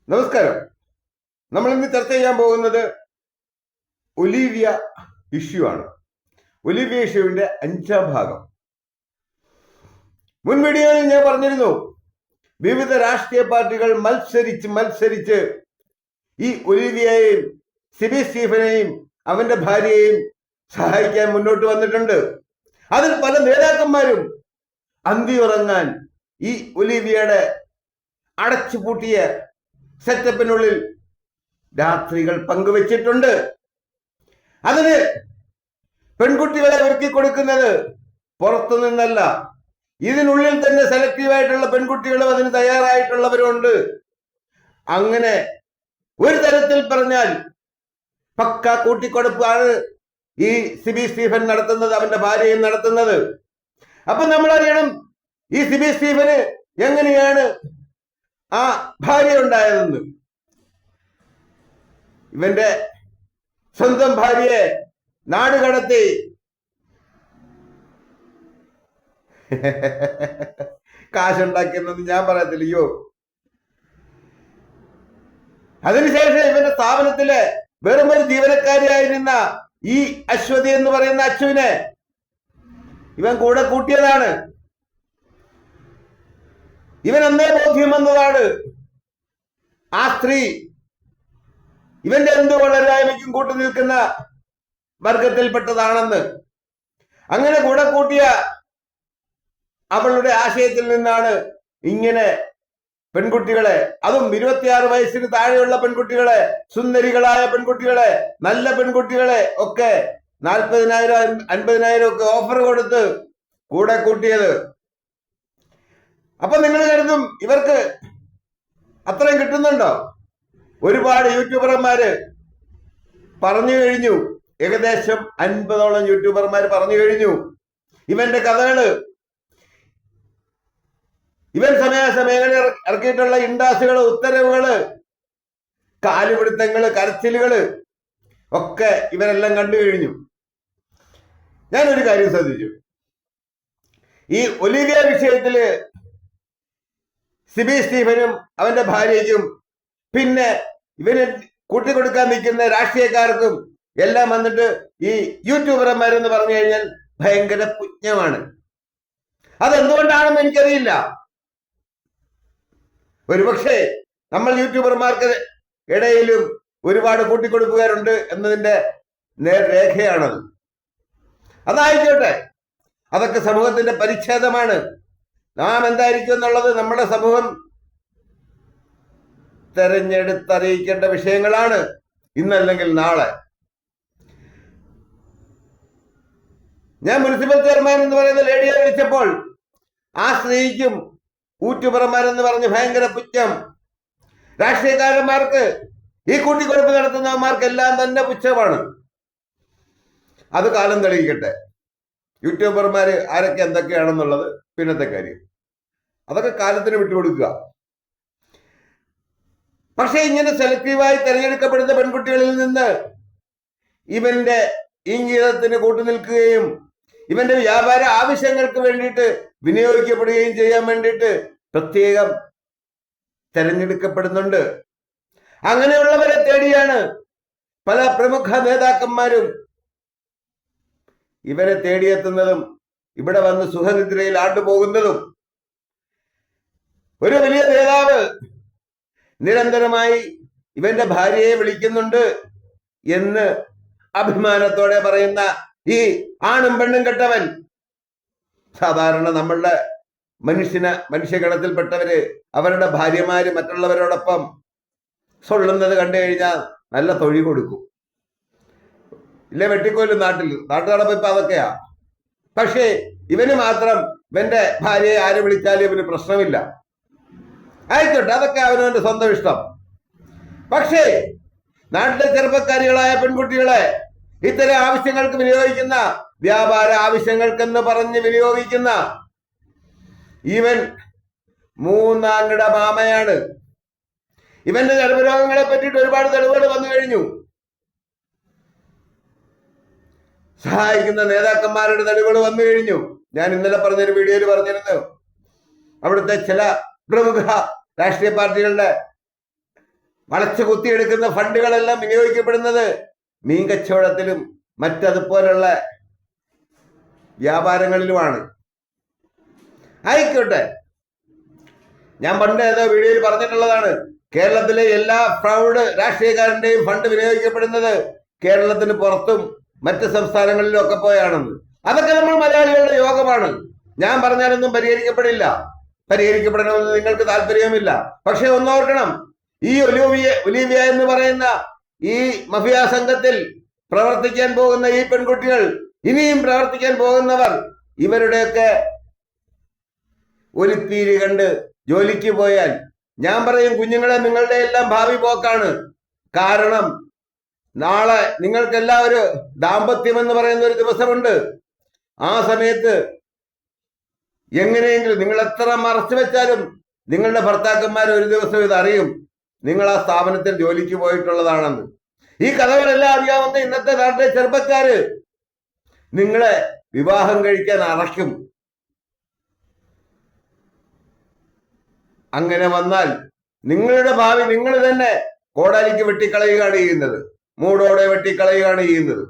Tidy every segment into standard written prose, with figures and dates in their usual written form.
നമസ്കാരം. നമ്മൾ ഇന്ന് ചർച്ച ചെയ്യാൻ പോകുന്നത് ഒലീവിയ ഇഷ്യൂ ആണ്. ഒലീവിയ ഇഷ്യൂവിന്റെ 5ാം ഭാഗം. മുൻ വീഡിയോയിൽ ഞാൻ പറഞ്ഞിരുന്നു, വിവിധ രാഷ്ട്രീയ പാർട്ടികൾ മത്സരിച്ച് ഈ ഒലീവിയയെയും സിബി സ്റ്റീഫനെയും അവന്റെ ഭാര്യയെയും സഹായിക്കാൻ മുന്നോട്ട് വന്നിട്ടുണ്ട്. അതിൽ പല നേതാക്കന്മാരും അന്തിയുറങ്ങാൻ ഈ ഒലീവിയയുടെ അടച്ചുപൂട്ടിയ സെറ്റപ്പിനുള്ളിൽ രാത്രികൾ പങ്കുവച്ചിട്ടുണ്ട്. അതിന് പെൺകുട്ടികളെ ഒരുക്കി കൊടുക്കുന്നത് പുറത്തു നിന്നല്ല, ഇതിനുള്ളിൽ തന്നെ സെലക്റ്റീവായിട്ടുള്ള പെൺകുട്ടികളും അതിന് തയ്യാറായിട്ടുള്ളവരുണ്ട്. അങ്ങനെ ഒരു തരത്തിൽ പറഞ്ഞാൽ പക്ക കൂട്ടിക്കൊടുപ്പാണ് ഈ സിബി സ്റ്റീഫൻ നടത്തുന്നത്, അവന്റെ ഭാര്യയും നടത്തുന്നത്. അപ്പൊ നമ്മൾ അറിയണം, ഈ സിബി സ്റ്റീഫന് എങ്ങനെയാണ് ആ ഭാര്യ ഉണ്ടായതെന്ന്. ഇവന്റെ സ്വന്തം ഭാര്യയെ നാട് കടത്തി കാശുണ്ടാക്കിയെന്നൊന്നും ഞാൻ പറയത്തില്ലയോ. അതിനുശേഷം ഇവന്റെ സ്ഥാപനത്തിലെ വെറും ഒരു ജീവനക്കാരിയായിരുന്ന ഈ അശ്വതി എന്ന് പറയുന്ന അച്ചുവിനെ ഇവൻ കൂടെ കൂട്ടിയതാണ്. ഇവൻ അന്നേ ബോധ്യം വന്നതാണ് ആ സ്ത്രീ ഇവന്റെ എന്ത് വളരായ്മയ്ക്കും കൂട്ടു നിൽക്കുന്ന വർഗത്തിൽപ്പെട്ടതാണെന്ന്. അങ്ങനെ കൂടെ കൂട്ടിയ അവളുടെ ആശയത്തിൽ നിന്നാണ് ഇങ്ങനെ പെൺകുട്ടികളെ, അതും 26 വയസ്സിന് താഴെയുള്ള പെൺകുട്ടികളെ, സുന്ദരികളായ പെൺകുട്ടികളെ, നല്ല പെൺകുട്ടികളെ ഒക്കെ 40,000 50,000 ഒക്കെ ഓഫർ കൊടുത്ത് കൂടെ കൂട്ടിയത്. അപ്പൊ നിങ്ങൾ കരുതും ഇവർക്ക് അത്രയും കിട്ടുന്നുണ്ടോ? ഒരുപാട് യൂട്യൂബർമാര് പറഞ്ഞു കഴിഞ്ഞു, ഏകദേശം 50ഓളം യൂട്യൂബർമാർ പറഞ്ഞു കഴിഞ്ഞു ഇവന്റെ കഥകള്. ഇവൻ സമയാസമയങ്ങളിൽ ഇറക്കിയിട്ടുള്ള ഇൻഡാസുകള്, ഉത്തരവുകള്, കാലുപിടുത്തങ്ങള്, കരച്ചിലുകള് ഒക്കെ ഇവരെല്ലാം കണ്ടു കഴിഞ്ഞു. ഞാനൊരു കാര്യം ശ്രദ്ധിച്ചു, ഈ ഒലീവിയ വിഷയത്തില് സിബി സ്റ്റീഫനും അവന്റെ ഭാര്യയ്ക്കും പിന്നെ ഇവന് കൂട്ടിക്കൊടുക്കാൻ നിൽക്കുന്ന രാഷ്ട്രീയക്കാർക്കും എല്ലാം വന്നിട്ട് ഈ യൂട്യൂബർമാരെന്ന് പറഞ്ഞു കഴിഞ്ഞാൽ ഭയങ്കര പുണ്യമാണ്. അതെന്തുകൊണ്ടാണെന്ന് എനിക്കറിയില്ല. ഒരുപക്ഷെ നമ്മൾ യൂട്യൂബർമാർക്ക് ഇടയിലും ഒരുപാട് കൂട്ടിക്കൊടുക്കുകാരുണ്ട് എന്നതിന്റെ നേർരേഖയാണത്. അതായിക്കോട്ടെ, അതൊക്കെ സമൂഹത്തിന്റെ പരിച്ഛേദമാണ്. നാം എന്തായിരിക്കും എന്നുള്ളത് നമ്മുടെ സമൂഹം തെരഞ്ഞെടുത്തറിയിക്കേണ്ട വിഷയങ്ങളാണ്, ഇന്നല്ലെങ്കിൽ നാളെ. ഞാൻ മുനിസിപ്പൽ ചെയർമാൻ എന്ന് പറയുന്ന ലേഡിയെ വിളിച്ചപ്പോൾ ആ സ്ത്രീക്കും ഊറ്റുപുറന്മാരെന്ന് പറഞ്ഞ് ഭയങ്കര പുച്ഛം. രാഷ്ട്രീയക്കാരന്മാർക്ക്, ഈ കൂട്ടിക്കൊടുപ്പ് നടത്തുന്നവന്മാർക്കെല്ലാം തന്നെ പുച്ഛമാണ്. അത് കാലം തെളിയിക്കട്ടെ. യൂട്യൂബർമാര് ആരൊക്കെ എന്തൊക്കെയാണെന്നുള്ളത് പിന്നത്തെ കാര്യം, അതൊക്കെ കാലത്തിന് വിട്ടുകൊടുക്കുക. പക്ഷെ ഇങ്ങനെ സെലക്റ്റീവായി തെരഞ്ഞെടുക്കപ്പെടുന്ന പെൺകുട്ടികളിൽ നിന്ന് ഇവന്റെ ഇംഗിതത്തിന് കൂട്ടുനിൽക്കുകയും ഇവന്റെ വ്യാപാര ആവശ്യങ്ങൾക്ക് വേണ്ടിയിട്ട് വിനിയോഗിക്കപ്പെടുകയും ചെയ്യാൻ വേണ്ടിയിട്ട് പ്രത്യേകം തെരഞ്ഞെടുക്കപ്പെടുന്നുണ്ട്. അങ്ങനെയുള്ളവരെ തേടിയാണ് പല പ്രമുഖ നേതാക്കന്മാരും ഇവരെ തേടിയെത്തുന്നതും ഇവിടെ വന്ന് സുഖനിദ്രയിൽ ആണ്ടുപോകുന്നതും. ഒരു വലിയ നേതാവ് നിരന്തരമായി ഇവന്റെ ഭാര്യയെ വിളിക്കുന്നുണ്ട് എന്ന് അഭിമാനത്തോടെ പറയുന്ന ഈ ആണും പെണ്ണും കെട്ടവൻ, സാധാരണ നമ്മളുടെ മനുഷ്യഗണത്തിൽപ്പെട്ടവര് അവരുടെ ഭാര്യമാര് മറ്റുള്ളവരോടൊപ്പം സൊള്ളുന്നത് കണ്ടു കഴിഞ്ഞാൽ നല്ല തൊഴി കൊടുക്കും, ഇല്ലേ വെട്ടിക്കൊല്ലും. നാട്ടു നടപ്പ് ഇപ്പൊ അതൊക്കെയാ. പക്ഷേ ഇവന് മാത്രം ഇവന്റെ ഭാര്യയെ ആര് വിളിച്ചാലും ഇവന് പ്രശ്നമില്ല. ആയിക്കോട്ടെ, അതൊക്കെ അവനവന്റെ സ്വന്തം ഇഷ്ടം. പക്ഷേ നാട്ടിലെ ചെറുപ്പക്കാരികളായ പെൺകുട്ടികളെ ഇത്തരം ആവശ്യങ്ങൾക്ക് വിനിയോഗിക്കുന്ന, വ്യാപാര ആവശ്യങ്ങൾക്കെന്ന് പറഞ്ഞ് വിനിയോഗിക്കുന്ന ഇവൻ മൂന്നാംകിട മാമയാണ്. ഇവന്റെ ഗർഭരോഗങ്ങളെ പറ്റിയിട്ട് ഒരുപാട് തെളിവുകൾ വന്നു കഴിഞ്ഞു. സഹായിക്കുന്ന നേതാക്കന്മാരുടെ തെളിവുകൾ വന്നു കഴിഞ്ഞു. ഞാൻ ഇന്നലെ പറഞ്ഞൊരു വീഡിയോയിൽ പറഞ്ഞിരുന്നു, അവിടുത്തെ ചില പ്രമുഖ രാഷ്ട്രീയ പാർട്ടികളുടെ വളച്ചു കുത്തിയെടുക്കുന്ന ഫണ്ടുകളെല്ലാം വിനിയോഗിക്കപ്പെടുന്നത് മീൻ കച്ചവടത്തിലും മറ്റതുപോലുള്ള വ്യാപാരങ്ങളിലുമാണ്. ആയിക്കോട്ടെ, ഞാൻ പണ്ട് ഏതോ വീഡിയോയിൽ പറഞ്ഞിട്ടുള്ളതാണ്, കേരളത്തിലെ എല്ലാ പ്രൗഢ രാഷ്ട്രീയക്കാരന്റെയും ഫണ്ട് വിനിയോഗിക്കപ്പെടുന്നത് കേരളത്തിന് പുറത്തും മറ്റ് സംസ്ഥാനങ്ങളിലും ഒക്കെ പോയാണെന്ന്. അതൊക്കെ നമ്മൾ മലയാളികളുടെ യോഗമാണ്. ഞാൻ പറഞ്ഞാലൊന്നും പരിഹരിക്കപ്പെടില്ല, പരിഹരിക്കപ്പെടണമെന്ന് നിങ്ങൾക്ക് താല്പര്യവുമില്ല. പക്ഷെ ഒന്നോർക്കണം, ഈ ഒലീവിയ എന്ന് പറയുന്ന ഈ മഫിയ സംഘത്തിൽ പ്രവർത്തിക്കാൻ പോകുന്ന ഈ പെൺകുട്ടികൾ, ഇനിയും പ്രവർത്തിക്കാൻ പോകുന്നവർ, ഇവരുടെയൊക്കെ ഒലിപ്പീര് കണ്ട് ജോലിക്ക് പോയാൽ ഞാൻ പറയും, കുഞ്ഞുങ്ങളെ, നിങ്ങളുടെ എല്ലാം ഭാവി പോക്കാണ്. കാരണം നാളെ നിങ്ങൾക്കെല്ലാം ഒരു ദാമ്പത്യം എന്ന് പറയുന്ന ഒരു ദിവസമുണ്ട്. ആ സമയത്ത് എങ്ങനെയെങ്കിലും നിങ്ങൾ എത്ര മറച്ചു വെച്ചാലും നിങ്ങളുടെ ഭർത്താക്കന്മാർ ഒരു ദിവസം ഇത് അറിയും, നിങ്ങൾ ആ സ്ഥാപനത്തിൽ ജോലിക്ക് പോയിട്ടുള്ളതാണെന്ന്. ഈ കഥകളെല്ലാം അറിയാവുന്ന ഇന്നത്തെ നാട്ടിലെ ചെറുപ്പക്കാര് നിങ്ങളെ വിവാഹം കഴിക്കാൻ അറയ്ക്കും. അങ്ങനെ വന്നാൽ നിങ്ങളുടെ ഭാവി നിങ്ങൾ തന്നെ കോടാലിക്ക് വെട്ടിക്കളയുകയാണ് ചെയ്യുന്നത്, മൂടോടെ വെട്ടിക്കളയുകയാണ് ചെയ്യുന്നത്.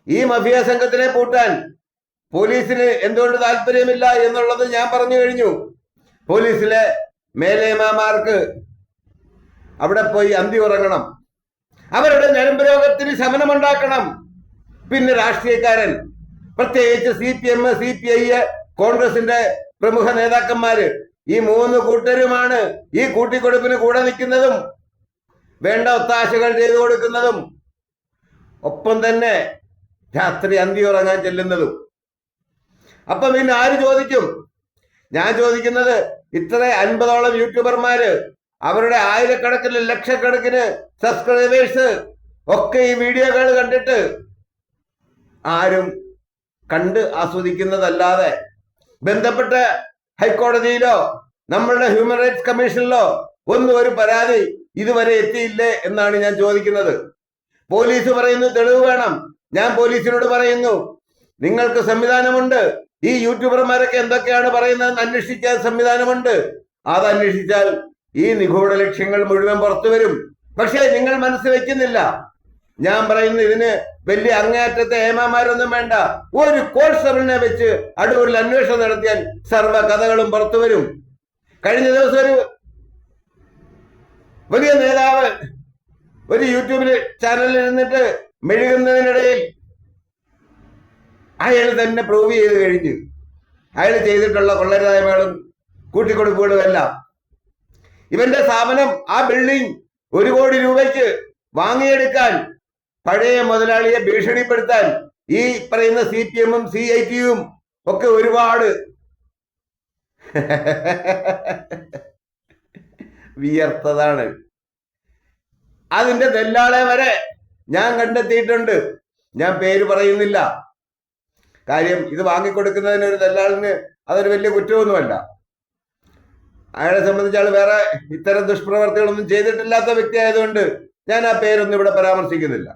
ഈ മഫിയ സംഘത്തിനെ പൂട്ടാൻ പോലീസിന് എന്തുകൊണ്ട് താല്പര്യമില്ല എന്നുള്ളത് ഞാൻ പറഞ്ഞു കഴിഞ്ഞു. പോലീസിലെ മേലേമാർക്ക് അവിടെ പോയി അന്തി ഉറങ്ങണം, അവരുടെ ഞരമ്പ് രോഗത്തിന് ശമനമുണ്ടാക്കണം. പിന്നെ രാഷ്ട്രീയക്കാരൻ, പ്രത്യേകിച്ച് CPM, CPI, കോൺഗ്രസിന്റെ പ്രമുഖ നേതാക്കന്മാര്, ഈ മൂന്ന് കൂട്ടരുമാണ് ഈ കൂട്ടിക്കൊടുപ്പിന് കൂടെ നിൽക്കുന്നതും വേണ്ട ഒത്താശകൾ ചെയ്തു കൊടുക്കുന്നതും ഒപ്പം തന്നെ രാത്രി അന്തി ഉറങ്ങാൻ ചെല്ലുന്നതും. അപ്പൊ പിന്നെ ആര് ചോദിക്കും? ഞാൻ ചോദിക്കുന്നത്, ഇത്ര 50ഓളം യൂട്യൂബർമാര്, അവരുടെ ആയിരക്കണക്കിന് ലക്ഷക്കണക്കിന് സബ്സ്ക്രൈബേഴ്സ് ഒക്കെ ഈ വീഡിയോകൾ കണ്ടിട്ട് ആരും കണ്ട് ആസ്വദിക്കുന്നതല്ലാതെ ബന്ധപ്പെട്ട ഹൈക്കോടതിയിലോ നമ്മളുടെ ഹ്യൂമൻ റൈറ്റ്സ് കമ്മീഷനിലോ ഒന്നും ഒരു പരാതി ഇതുവരെ എത്തിയില്ലേ എന്നാണ് ഞാൻ ചോദിക്കുന്നത്. പോലീസ് പറയുന്നു തെളിവ് വേണം. ഞാൻ പോലീസിനോട് പറയുന്നു, നിങ്ങൾക്ക് സംവിധാനമുണ്ട്, ഈ യൂട്യൂബർമാരൊക്കെ എന്തൊക്കെയാണ് പറയുന്നതെന്ന് അന്വേഷിക്കാൻ സംവിധാനമുണ്ട്. അത് അന്വേഷിച്ചാൽ ഈ നിഗൂഢ ലക്ഷ്യങ്ങൾ മുഴുവൻ പുറത്തു വരും. പക്ഷേ നിങ്ങൾ മനസ്സ് വെക്കുന്നില്ല. ഞാൻ പറയുന്നു, ഇതിന് വലിയ അങ്ങേയറ്റത്തെ ഏമാമാരൊന്നും വേണ്ട. ഒരു കോൺസ്റ്റബിളിനെ വെച്ച് അടൂരിൽ അന്വേഷണം നടത്തിയാൽ സർവ്വ കഥകളും പുറത്തു വരും. കഴിഞ്ഞ ദിവസം ഒരു വലിയ നേതാവ് ഒരു യൂട്യൂബിൽ ചാനലിൽ ഇരുന്നിട്ട് മെഴുകുന്നതിനിടയിൽ അയാൾ തന്നെ പ്രൂവ് ചെയ്ത് കഴിഞ്ഞു അയാൾ ചെയ്തിട്ടുള്ള കൊള്ളരുതായ്മകളും കൂട്ടിക്കൊടുപ്പുകളും എല്ലാം. ഇവന്റെ സ്ഥാപനം, ആ ബിൽഡിംഗ് 1 കോടി രൂപയ്ക്ക് വാങ്ങിയെടുക്കാൻ, പഴയ മുതലാളിയെ ഭീഷണിപ്പെടുത്താൻ ഈ പറയുന്ന CPM ഉം CIT യും ഒക്കെ ഒരുപാട് വിയർത്തതാണ്. അതിന്റെ ദല്ലാളെ വരെ ഞാൻ കണ്ടെത്തിയിട്ടുണ്ട്. ഞാൻ പേര് പറയുന്നില്ല, കാര്യം ഇത് വാങ്ങിക്കൊടുക്കുന്നതിന് ഒരു ദല്ലാളിന് അതൊരു വലിയ കുറ്റമൊന്നുമല്ല. അയാളെ സംബന്ധിച്ച് ആൾ വേറെ ഇത്തരം ദുഷ്പ്രവർത്തികളൊന്നും ചെയ്തിട്ടില്ലാത്ത വ്യക്തി ആയതുകൊണ്ട് ഞാൻ ആ പേരൊന്നും ഇവിടെ പരാമർശിക്കുന്നില്ല.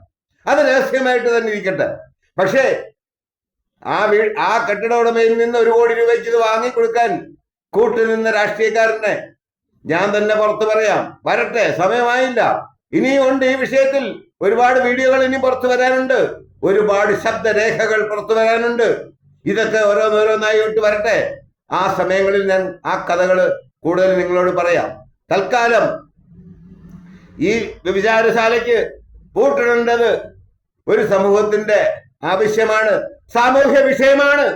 അത് രഹസ്യമായിട്ട് തന്നെ ഇരിക്കട്ടെ. പക്ഷേ ആ കെട്ടിട ഉടമയിൽ നിന്ന് 1 കോടി രൂപയ്ക്ക് ഇത് വാങ്ങിക്കൊടുക്കാൻ കൂട്ടുനിന്ന രാഷ്ട്രീയക്കാരനെ ഞാൻ തന്നെ പുറത്തു പറയാം. വരട്ടെ, സമയമായില്ല. ഇനിയും ഉണ്ട് ഈ വിഷയത്തിൽ ഒരുപാട് വീഡിയോകൾ ഇനി പുറത്തു വരാനുണ്ട്, ഒരുപാട് ശബ്ദരേഖകൾ പുറത്തു വരാനുണ്ട്. ഇതൊക്കെ ഓരോന്നോരോന്നായി ഇട്ട് വരട്ടെ. ആ സമയങ്ങളിൽ ഞാൻ ആ കഥകള് കൂടുതൽ നിങ്ങളോട് പറയാം. തൽക്കാലം ഈ വ്യഭിചാരശാലയ്ക്ക് പൂട്ടിടേണ്ടത് ഒരു സമൂഹത്തിന്റെ ആവശ്യമാണ്, സാമൂഹ്യ വിഷയമാണ്.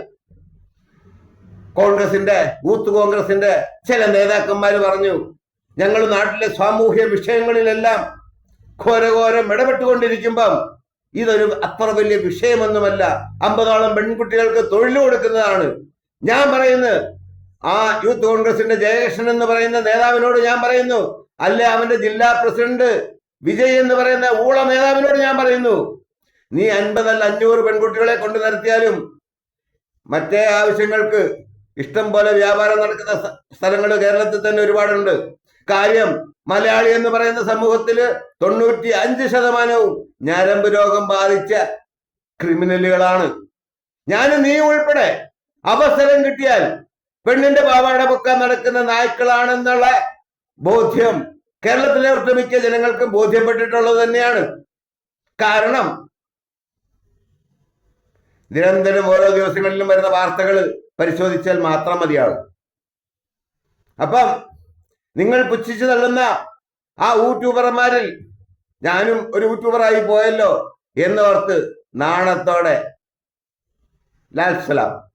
യൂത്ത് കോൺഗ്രസിന്റെ ചില നേതാക്കന്മാര് പറഞ്ഞു, ഞങ്ങൾ നാട്ടിലെ സാമൂഹ്യ വിഷയങ്ങളിലെല്ലാം ഘോരഘോരം ഇടപെട്ടുകൊണ്ടിരിക്കുമ്പം ഇതൊരു അത്ര വലിയ വിഷയമൊന്നുമല്ല, 50ഓളം പെൺകുട്ടികൾക്ക് തൊഴിൽ കൊടുക്കുന്നതാണ്. ഞാൻ പറയുന്നത്, ആ യൂത്ത് കോൺഗ്രസിന്റെ ജയകൃഷ്ണൻ എന്ന് പറയുന്ന നേതാവിനോട് ഞാൻ പറയുന്നു, അല്ലെ അവന്റെ ജില്ലാ പ്രസിഡന്റ് വിജയ് എന്ന് പറയുന്ന ഊള നേതാവിനോട് ഞാൻ പറയുന്നു, നീ 50 അല്ല 500 പെൺകുട്ടികളെ കൊണ്ടു നിർത്തിയാലും മറ്റേ ആവശ്യങ്ങൾക്ക് ഇഷ്ടം പോലെ വ്യാപാരം നടക്കുന്ന സ്ഥലങ്ങൾ കേരളത്തിൽ തന്നെ ഒരുപാടുണ്ട്. കാര്യം, മലയാളി എന്ന് പറയുന്ന സമൂഹത്തില് 95% ഞരമ്പ് രോഗം ബാധിച്ച ക്രിമിനലുകളാണ്. ഞാനും നീ ഉൾപ്പെടെ അവസരം കിട്ടിയാൽ പെണ്ണിന്റെ പാവാട പൊക്കാൻ നടക്കുന്ന നായ്ക്കളാണെന്നുള്ള ബോധ്യം കേരളത്തിലെ ഒട്ടുമിക്ക ജനങ്ങൾക്കും ബോധ്യപ്പെട്ടിട്ടുള്ളത് തന്നെയാണ്. കാരണം നിരന്തരം ഓരോ ദിവസങ്ങളിലും വരുന്ന വാർത്തകൾ പരിശോധിച്ചാൽ മാത്രം മതിയാകും. അപ്പം നിങ്ങൾ പുച്ഛിച്ചു തള്ളുന്ന ആ യൂട്യൂബർമാരിൽ ഞാനും ഒരു യൂട്യൂബറായി പോയല്ലോ എന്നോർത്ത് നാണത്തോടെ ലാൽ സലാം.